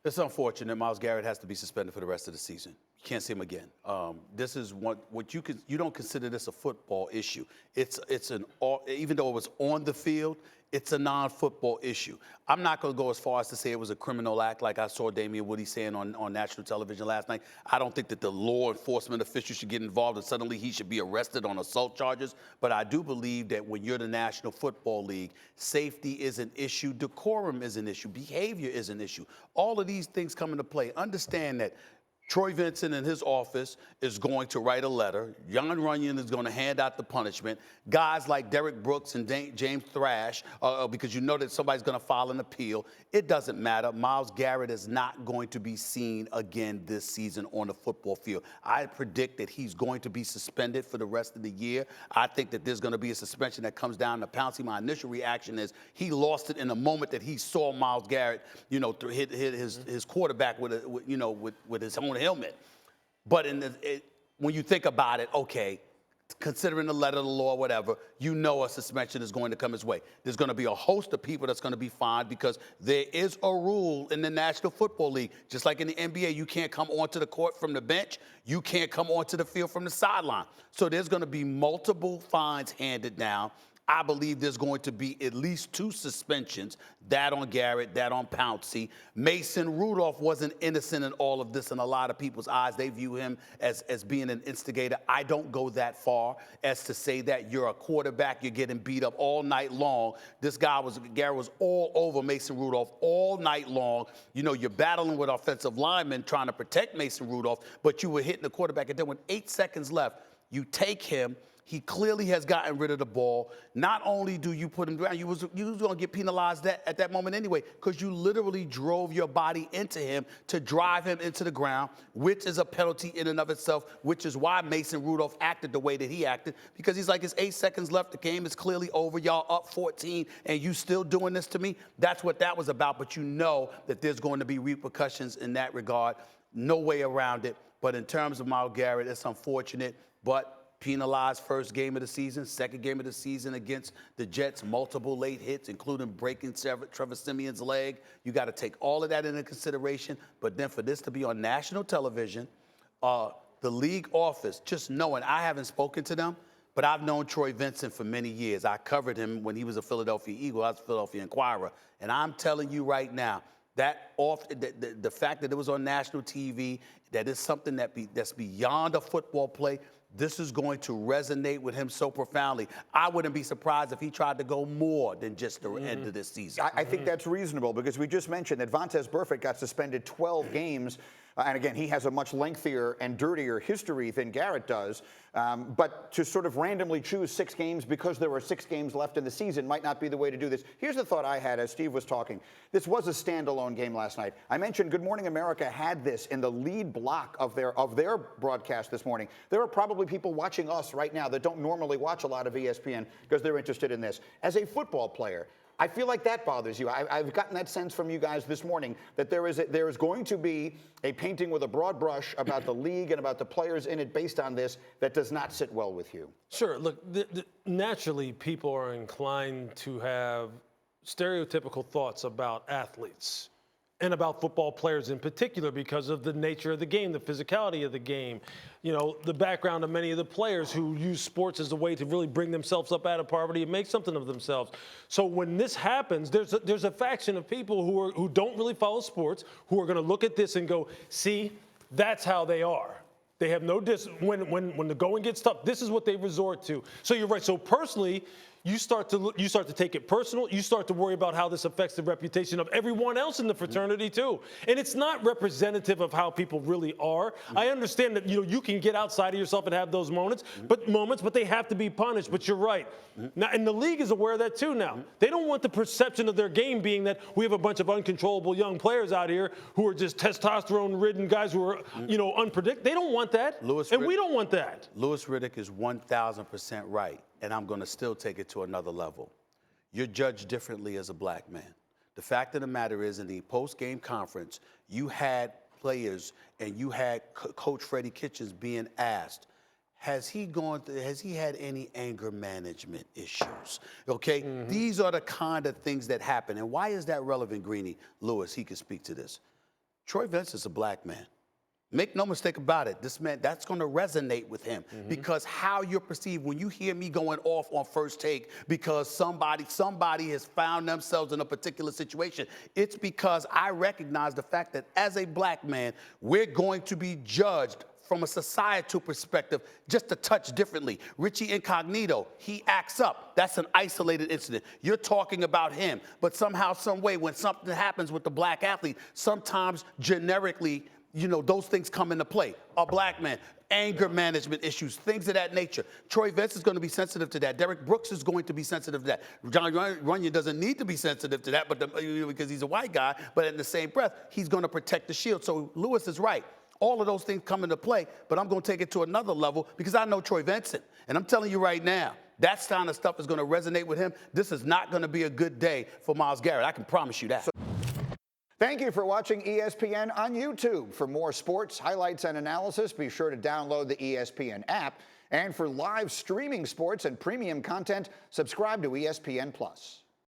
It's unfortunate Myles Garrett has to be suspended for the rest of the season. You can't see him again. This is what you don't consider this a football issue. Even though it was on the field, it's a non-football issue. I'm not going to go as far as to say it was a criminal act like I saw Damian Woody saying on national television last night. I don't think that the law enforcement official should get involved and suddenly he should be arrested on assault charges. But I do believe that when you're the National Football League, safety is an issue, decorum is an issue, behavior is an issue. All of these things come into play. Understand that Troy Vincent in his office is going to write a letter. Jon Runyan is going to hand out the punishment. Guys like Derek Brooks and James Thrash, because you know that somebody's going to file an appeal. It doesn't matter. Myles Garrett is not going to be seen again this season on the football field. I predict that he's going to be suspended for the rest of the year. I think that there's going to be a suspension that comes down to Pouncey. My initial reaction is he lost it in the moment that he saw Myles Garrett, hit his quarterback with his own helmet. But when you think about it, okay, considering the letter of the law, whatever, a suspension is going to come his way. There's going to be a host of people that's going to be fined because there is a rule in the National Football League. Just like in the NBA, you can't come onto the court from the bench. You can't come onto the field from the sideline. So there's going to be multiple fines handed down. I believe there's going to be at least 2 suspensions, that on Garrett, that on Pouncey. Mason Rudolph wasn't innocent in all of this in a lot of people's eyes. They view him as being an instigator. I don't go that far as to say that you're a quarterback, you're getting beat up all night long. Garrett was all over Mason Rudolph all night long. You're battling with offensive linemen trying to protect Mason Rudolph, but you were hitting the quarterback. And then with 8 seconds left, you take him. He clearly has gotten rid of the ball. Not only do you put him down, you was going to get penalized at that moment anyway, because you literally drove your body into him to drive him into the ground, which is a penalty in and of itself, which is why Mason Rudolph acted the way that he acted, because he's like, it's 8 seconds left. The game is clearly over. Y'all up 14, and you still doing this to me? That's what that was about. But you know that there's going to be repercussions in that regard. No way around it. But in terms of Myles Garrett, it's unfortunate, but penalized first game of the season, second game of the season against the Jets, multiple late hits, including breaking Trevor Siemian's leg. You got to take all of that into consideration. But then for this to be on national television, the league office, just knowing, I haven't spoken to them, but I've known Troy Vincent for many years. I covered him when he was a Philadelphia Eagle. I was a Philadelphia Inquirer. And I'm telling you right now, the fact that it was on national TV, that is something that's beyond a football play. This is going to resonate with him so profoundly. I wouldn't be surprised if he tried to go more than just the end of this season. I think that's reasonable because we just mentioned that Vontaze Burfict got suspended 12 games. And again, he has a much lengthier and dirtier history than Garrett does. But to sort of randomly choose 6 games because there were 6 games left in the season might not be the way to do this. Here's the thought I had as Steve was talking. This was a standalone game last night. I mentioned Good Morning America had this in the lead block of their broadcast this morning. There are probably people watching us right now that don't normally watch a lot of ESPN because they're interested in this. As a football player, I feel like that bothers you. I've gotten that sense from you guys this morning that there is going to be a painting with a broad brush about the league and about the players in it based on this that does not sit well with you. Sure. Look, naturally, people are inclined to have stereotypical thoughts about athletes and about football players in particular because of the nature of the game, the physicality of the game, the background of many of the players who use sports as a way to really bring themselves up out of poverty and make something of themselves. So when this happens, there's a faction of people who don't really follow sports who are going to look at this and go, see, that's how they are. They have no when the going gets tough, this is what they resort to. So you're right. So personally, you start to take it personal. You start to worry about how this affects the reputation of everyone else in the fraternity too. And it's not representative of how people really are. I understand that you can get outside of yourself and have those moments, but they have to be punished. But you're right. Now, and the league is aware of that too now. They don't want the perception of their game being that we have a bunch of uncontrollable young players out here who are just testosterone-ridden guys who are, unpredictable. They don't want that. And we don't want that. Louis Riddick is 1,000% right. And I'm going to still take it to another level. You're judged differently as a black man. The fact of the matter is, in the post-game conference, you had players and you had Coach Freddie Kitchens being asked, has he had any anger management issues? Okay? These are the kind of things that happen. And why is that relevant, Greeny? Lewis, he can speak to this. Troy Vincent's is a black man. Make no mistake about it. This man, that's going to resonate with him because how you're perceived when you hear me going off on First Take because somebody has found themselves in a particular situation. It's because I recognize the fact that as a black man, we're going to be judged from a societal perspective just a touch differently. Richie Incognito, he acts up. That's an isolated incident. You're talking about him, but somehow, some way, when something happens with the black athlete, sometimes generically, those things come into play. A black man, anger management issues, things of that nature. Troy Vincent is going to be sensitive to that. Derek Brooks is going to be sensitive to that. John Runyon doesn't need to be sensitive to that because he's a white guy, but in the same breath, he's going to protect the shield. So Lewis is right. All of those things come into play, but I'm going to take it to another level because I know Troy Vincent. And I'm telling you right now, that kind of stuff is going to resonate with him. This is not going to be a good day for Myles Garrett. I can promise you that. Thank you for watching ESPN on YouTube. For more sports, highlights, and analysis, be sure to download the ESPN app. And for live streaming sports and premium content, subscribe to ESPN+.